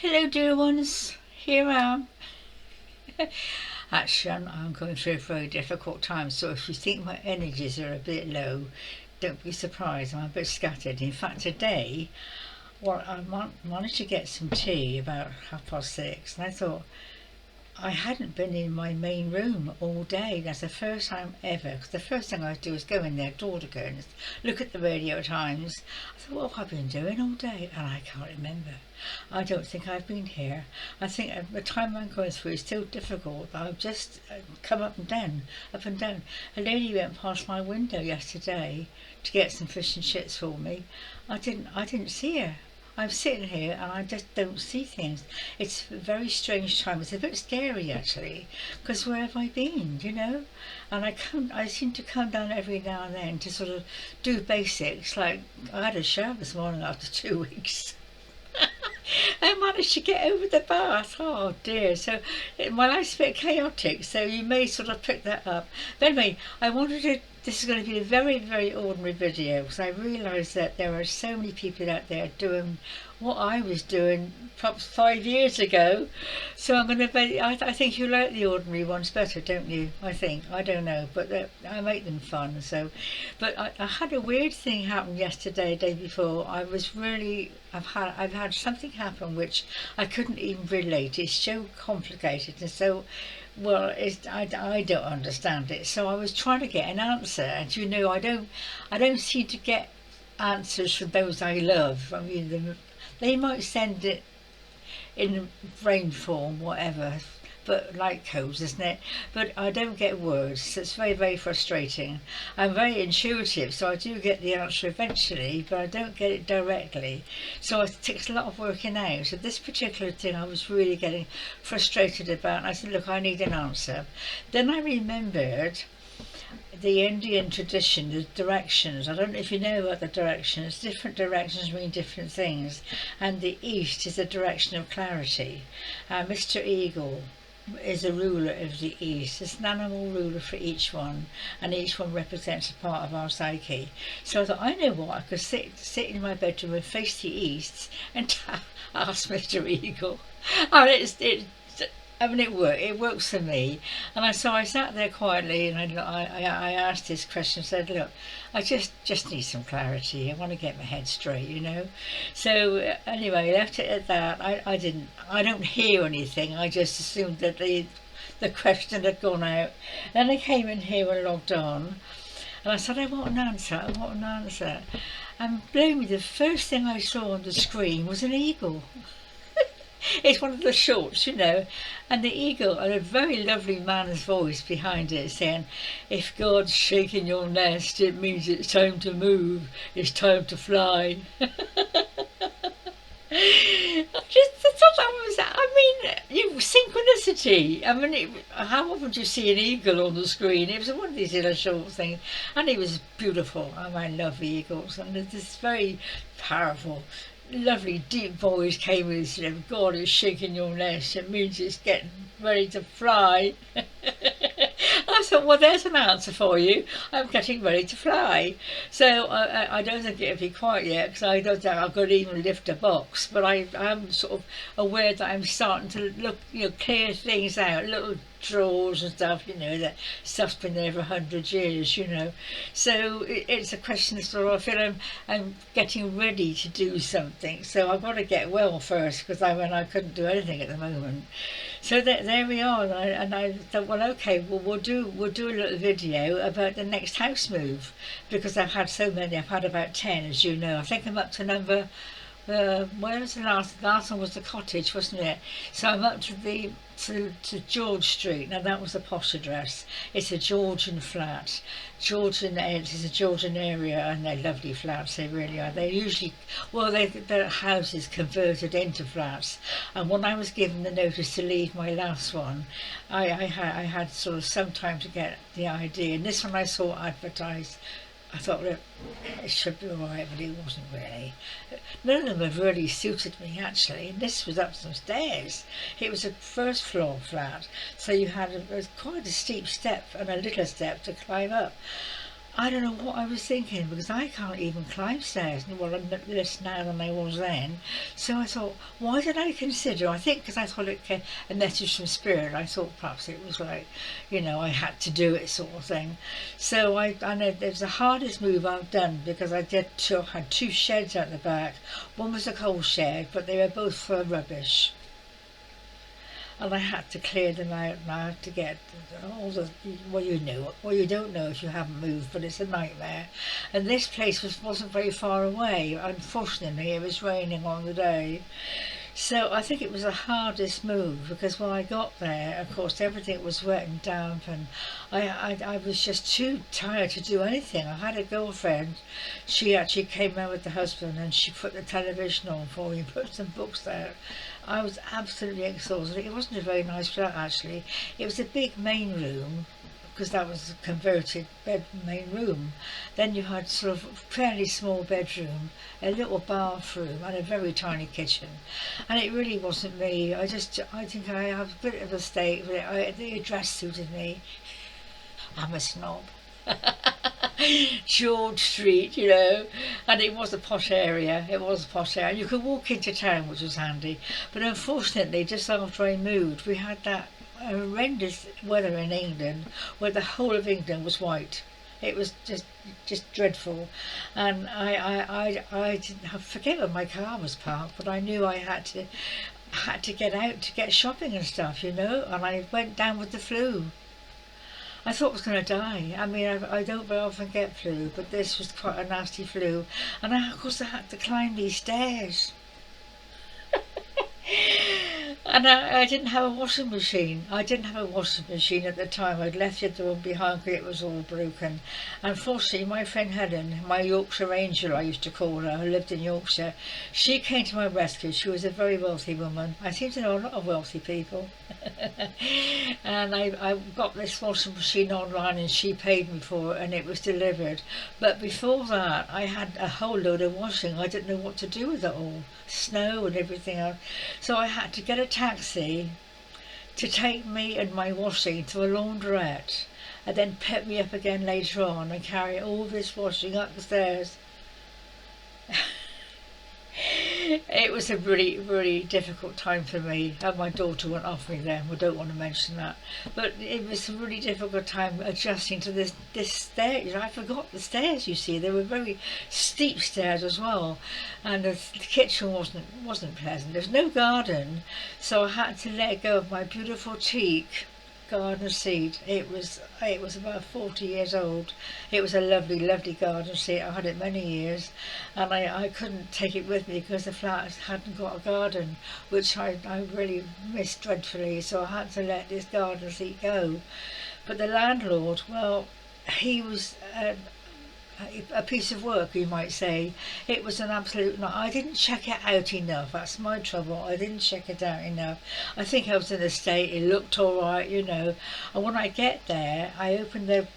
Hello dear ones, here I am. Actually, I'm going through a very difficult time, so if you think my energies are a bit low, don't be surprised. I'm a bit scattered. In fact, today, I managed to get some tea about 6:30, and I thought, I hadn't been in my main room all day. That's the first time ever. Because the first thing I do is go in there, door to go, and look at the Radio Times. I thought, what have I been doing all day? And I can't remember. I don't think I've been here. I think the time I'm going through is still difficult. I've just come up and down, up and down. A lady went past my window yesterday to get some fish and chips for me. I didn't see her. I'm sitting here and I just don't see things. It's a very strange time. It's a bit scary actually, because where have I been, And I seem to come down every now and then to sort of do basics. Like I had a shower this morning after 2 weeks. I managed to get over the bath. Oh dear. So my life's a bit chaotic, so you may sort of pick that up. But anyway, this is going to be a very, very ordinary video because I realise that there are so many people out there doing what I was doing perhaps 5 years ago. So I'm going to I think you like the ordinary ones better, don't you? I don't know, but I make them fun. So, but I had a weird thing happen yesterday, day before. I've had something happen which I couldn't even relate. It's so complicated and so. Well, I don't understand it. So I was trying to get an answer, and I don't seem to get answers from those I love. I mean, they might send it in brain form, whatever, but like codes, isn't it? But I don't get words, so it's very, very frustrating. I'm very intuitive, so I do get the answer eventually, but I don't get it directly. So it takes a lot of working out. So this particular thing I was really getting frustrated about, and I said, look, I need an answer. Then I remembered the Indian tradition, the directions. I don't know if you know about the directions. Different directions mean different things, and the east is the direction of clarity. Mr.Eagle is a ruler of the east. It's an animal ruler for each one, and each one represents a part of our psyche. So I thought, I know what, I could sit in my bedroom and face the east and ask Mr.Eagle. And it works for me. And so I sat there quietly and I asked this question, said, look, I just need some clarity. I want to get my head straight. So anyway, left it at that. I don't hear anything. I just assumed that the question had gone out. Then I came in here and logged on, and I said, I want an answer. And believe me, the first thing I saw on the screen was an eagle. It's one of the shorts, and the eagle and a very lovely man's voice behind it saying, if God's shaking your nest, it means it's time to move, it's time to fly. Synchronicity. How often do you see an eagle on the screen? It was one of these little short things, and he was beautiful. I love eagles, and this very powerful, lovely deep voice came with, said, God is shaking your nest, it means it's getting ready to fly. I thought, well, there's an answer for you. I'm getting ready to fly. So I don't think it'll be quite yet, because I don't think I could even lift a box, but I'm sort of aware that I'm starting to look, clear things out, little drawers and stuff, that stuff's been there for 100 years, So it's a question of sort of, I feel I'm getting ready to do something, so I've got to get well first, because I couldn't do anything at the moment. So there we are, and I thought, well, okay, well we'll do a little video about the next house move, because I've had so many. I've had about 10, as you know. I think I'm up to number. Where was the last one was the cottage, wasn't it? So I'm up to George Street. Now that was the posh address. It's a Georgian flat. It's a Georgian area, and they're lovely flats. They really are. They're usually, they're houses converted into flats. And when I was given the notice to leave my last one, I had sort of some time to get the idea. And this one I saw advertised. I thought, look, it should be alright, but it wasn't really. None of them have really suited me, actually. And this was up some stairs. It was a first floor flat, so you had quite a steep step and a little step to climb up. I don't know what I was thinking, because I can't even climb stairs. Well, I'm less now than I was then. So I thought, why did I consider? I think because I thought it came a message from spirit. I thought perhaps it was like, I had to do it, sort of thing. So I know it was the hardest move I've done, because I had two sheds out the back. One was a coal shed, but they were both full of rubbish. And I had to clear them out, and I had to get all the, well, you don't know if you haven't moved, but it's a nightmare. And this place wasn't very far away. Unfortunately, it was raining on the day. So I think it was the hardest move, because when I got there, of course, everything was wet and damp, and I was just too tired to do anything. I had a girlfriend. She actually came round with the husband, and she put the television on for me, put some books there. I was absolutely exhausted. It wasn't a very nice flat, actually. It was a big main room, because that was a converted main room. Then you had sort of a fairly small bedroom, a little bathroom, and a very tiny kitchen. And it really wasn't me. I think I have a bit of a state with it. The address suited me. I'm a snob. George Street, and it was a posh area. You could walk into town, which was handy. But unfortunately, just after I moved, we had that horrendous weather in England, where the whole of England was white. It was just dreadful, and I didn't forget where my car was parked, but I knew I had to get out to get shopping and stuff, and I went down with the flu. I thought I was going to die. I mean, I don't very often get flu, but this was quite a nasty flu, and of course I had to climb these stairs. And I didn't have a washing machine. I didn't have a washing machine at the time. I'd left the one behind because it was all broken. Unfortunately, my friend Helen, my Yorkshire angel I used to call her, who lived in Yorkshire, she came to my rescue. She was a very wealthy woman. I seem to know a lot of wealthy people. And I got this washing machine online, and she paid me for it, and it was delivered. But before that, I had a whole load of washing. I didn't know what to do with it all. Snow and everything else. So I had to get a taxi to take me and my washing to a laundrette, and then pick me up again later on and carry all this washing up the stairs. It was a really, really difficult time for me, and my daughter went off me then. We don't want to mention that, but it was a really difficult time adjusting to this stairs. I forgot the stairs. You see, they were very steep stairs as well, and the kitchen wasn't pleasant. There's no garden, so I had to let go of my beautiful teak garden seat. It was about 40 years old. It was a lovely, lovely garden seat. I had it many years, and I couldn't take it with me because the flat hadn't got a garden, which I really missed dreadfully, so I had to let this garden seat go. But the landlord, well, he was a piece of work, you might say. It was an absolute I didn't check it out enough. That's my trouble. I didn't check it out enough. I think I was in a state. It looked all right, And when I get there, I open the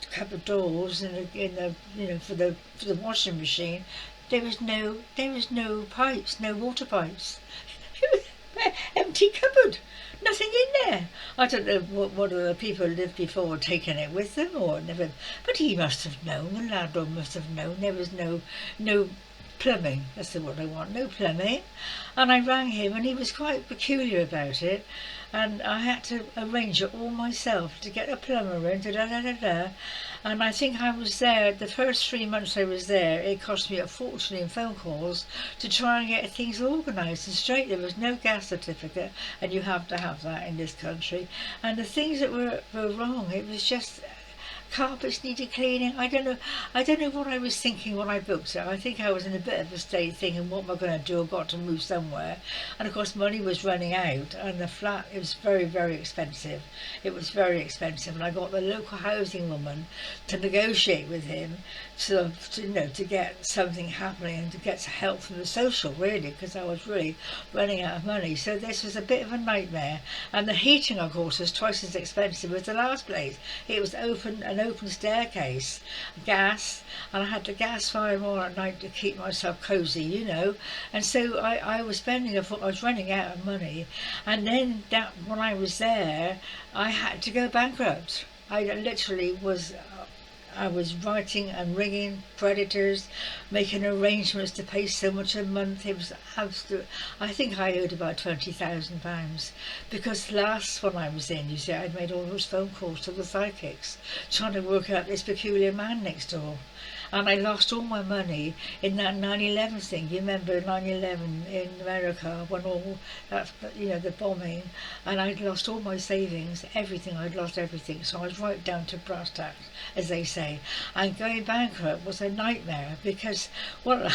cupboard doors in the for the washing machine. There was no pipes, no water pipes. It was an empty cupboard. Nothing in there. I don't know what other people lived before had taken it with them or never. But he must have known. The landlord must have known. There was no plumbing. That's the word I want. No plumbing. And I rang him, and he was quite peculiar about it. And I had to arrange it all myself to get a plumber in. And I think I was there, the first 3 months I was there, it cost me a fortune in phone calls to try and get things organised and straight. There was no gas certificate, and you have to have that in this country. And the things that were wrong, it was just carpets needed cleaning. I don't know what I was thinking when I booked it. I think I was in a bit of a state thinking, what am I going to do? I've got to move somewhere. And of course money was running out, and the flat, it was very, very expensive. It was very expensive, and I got the local housing woman to negotiate with him to get something happening and to get help from the social, really, because I was really running out of money. So this was a bit of a nightmare. And the heating, of course, was twice as expensive as the last place. It was an open staircase, gas, and I had the gas fire on at night to keep myself cosy, And so I was I was running out of money. And then when I was there, I had to go bankrupt. I literally was I was writing and ringing creditors, making arrangements to pay so much a month. It was absolute. I think I owed about £20,000 because the last one I was in, you see, I'd made all those phone calls to the psychics trying to work out this peculiar man next door. And I lost all my money in that 9/11 thing. You remember 9/11 in America when all that, the bombing, and I'd lost all my savings, everything. I'd lost everything. So I was right down to brass tacks, as they say. And going bankrupt was a nightmare because, well,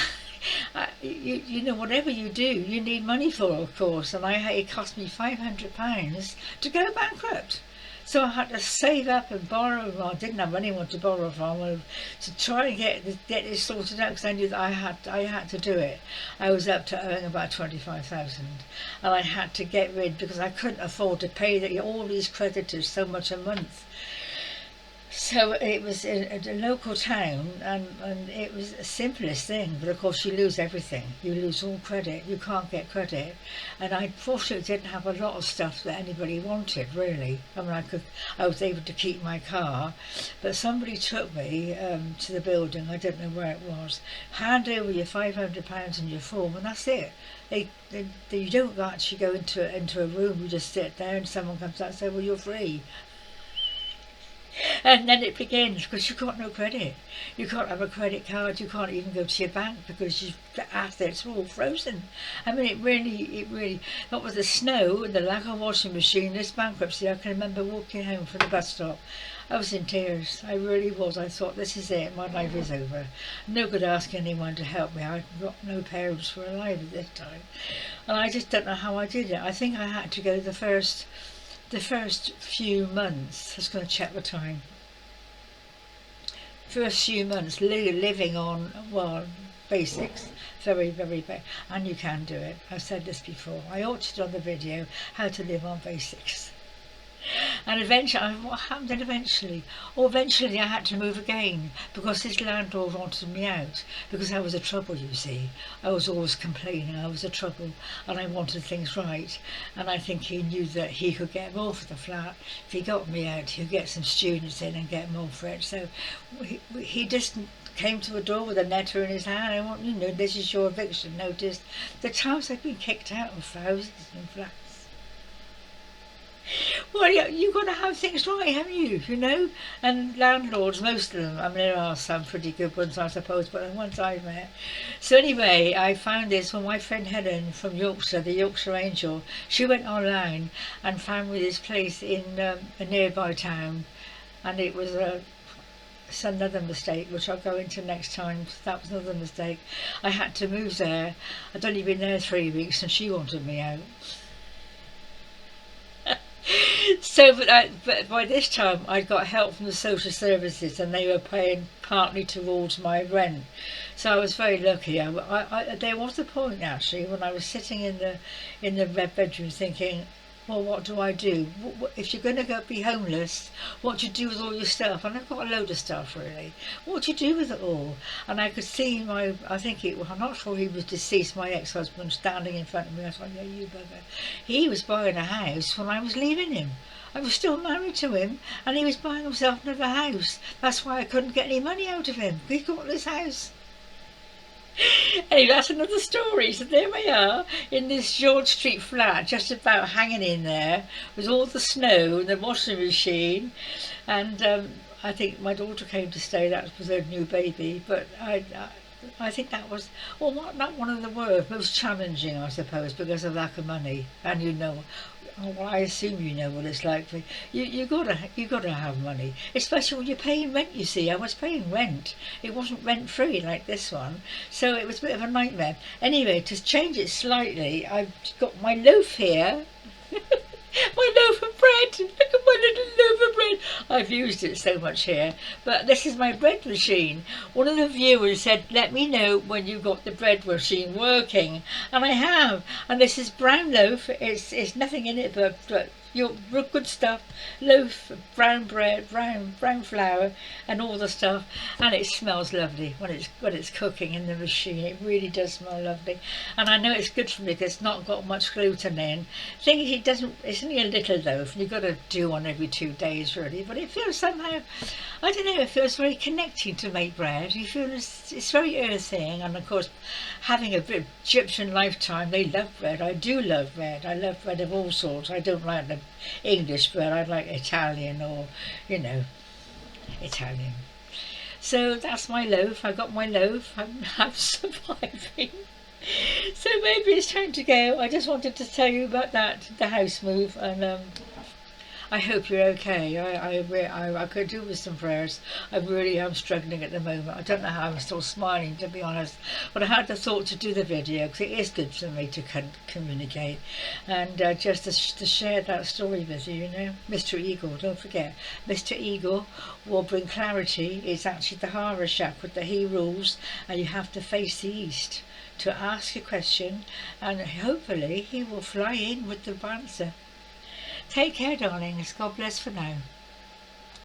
whatever you do, you need money for, of course. And it cost me £500 to go bankrupt. So I had to save up and borrow. Well, I didn't have anyone to borrow from to try and get this sorted out because I knew that I had to do it. I was up to owing about 25,000, and I had to get rid because I couldn't afford to pay all these creditors so much a month. So it was in a local town, and it was the simplest thing, but of course you lose everything. You lose all credit, you can't get credit. And I fortunately didn't have a lot of stuff that anybody wanted, really. I mean, I was able to keep my car, but somebody took me to the building, I don't know where it was, hand over your £500 and your form, and that's it. You don't actually go into a room, you just sit there and someone comes out and says, well, you're free. And then it begins because you've got no credit. You can't have a credit card. You can't even go to your bank because the assets are all frozen. I mean, it really. What with the snow and the lack of washing machine, this bankruptcy, I can remember walking home from the bus stop. I was in tears. I really was. I thought, this is it. My life is over. No good asking anyone to help me. I've got no parents who were alive at this time, and I just don't know how I did it. I think I had to go the first few months, I was going to check the time, first few months living on, well, basics, very, very basic, and you can do it. I've said this before. I ought to on the video, how to live on basics. And eventually, what happened then eventually? Or eventually I had to move again because this landlord wanted me out because I was a trouble, you see. I was always complaining, I was a trouble, and I wanted things right. And I think he knew that he could get more for the flat. If he got me out, he'd get some students in and get more for it. So he just came to the door with a letter in his hand. I want, this is your eviction notice. The times I've been kicked out of thousands of flats. Well, you've got to have things right, haven't you? And landlords, most of them, I mean, there are some pretty good ones, I suppose, but the ones I've met. So anyway, I found this when my friend Helen from Yorkshire, the Yorkshire Angel, she went online and found me this place in a nearby town, and it was it's another mistake, which I'll go into next time. That was another mistake. I had to move there. I'd only been there 3 weeks, and she wanted me out. So, but by this time I'd got help from the social services, and they were paying partly towards my rent. So I was very lucky. There was a point actually when I was sitting in the red bedroom thinking, well, what do I do? If you're going to be homeless, what do you do with all your stuff? And I've got a load of stuff, really. What do you do with it all? And I could see I'm not sure he was deceased, my ex-husband, standing in front of me. I thought, yeah, you bugger. He was buying a house when I was leaving him. I was still married to him, and he was buying himself another house. That's why I couldn't get any money out of him. He got this house. Anyway, that's another story. So there we are in this George Street flat, just about hanging in there with all the snow and the washing machine. And I think my daughter came to stay. That was her new baby. But I think that was, well, not one of the worst, most challenging, I suppose, because of lack of money. And well, I assume you know what it's like. You gotta have money, especially when you're paying rent. You see, I was paying rent. It wasn't rent free like this one, so it was a bit of a nightmare. Anyway, to change it slightly, I've got my loaf here. My loaf of bread. Look at my little loaf of bread. I've used it so much here. But this is my bread machine. One of the viewers said, let me know when you've got the bread machine working. And I have. And this is brown loaf. It's nothing in it but your good stuff, loaf, brown bread, brown flour, and all the stuff, and it smells lovely when it's cooking in the machine. It really does smell lovely, and I know it's good for me because it's not got much gluten in. Thing is, it's only a little loaf, and you've got to do one every 2 days really, but it feels somehow, I don't know, it feels very connecting to make bread. You feel it's very earthing, and of course, having a bit of Egyptian lifetime, they love bread. I do love bread. I love bread of all sorts. I don't like the English bread. I like Italian or, you know, Italian. So that's my loaf. I got my loaf. I'm surviving. So maybe it's time to go. I just wanted to tell you about that, the house move, and I hope you're okay. I could do with some prayers. I really am struggling at the moment. I don't know how I'm still smiling, to be honest. But I had the thought to do the video because it is good for me to communicate and just to share that story with you, you know. Mr. Eagle, don't forget. Mr. Eagle will bring clarity. It's actually the horror shack with the he rules, and you have to face the east to ask a question, and hopefully he will fly in with the answer. Take care, darlings. God bless for now.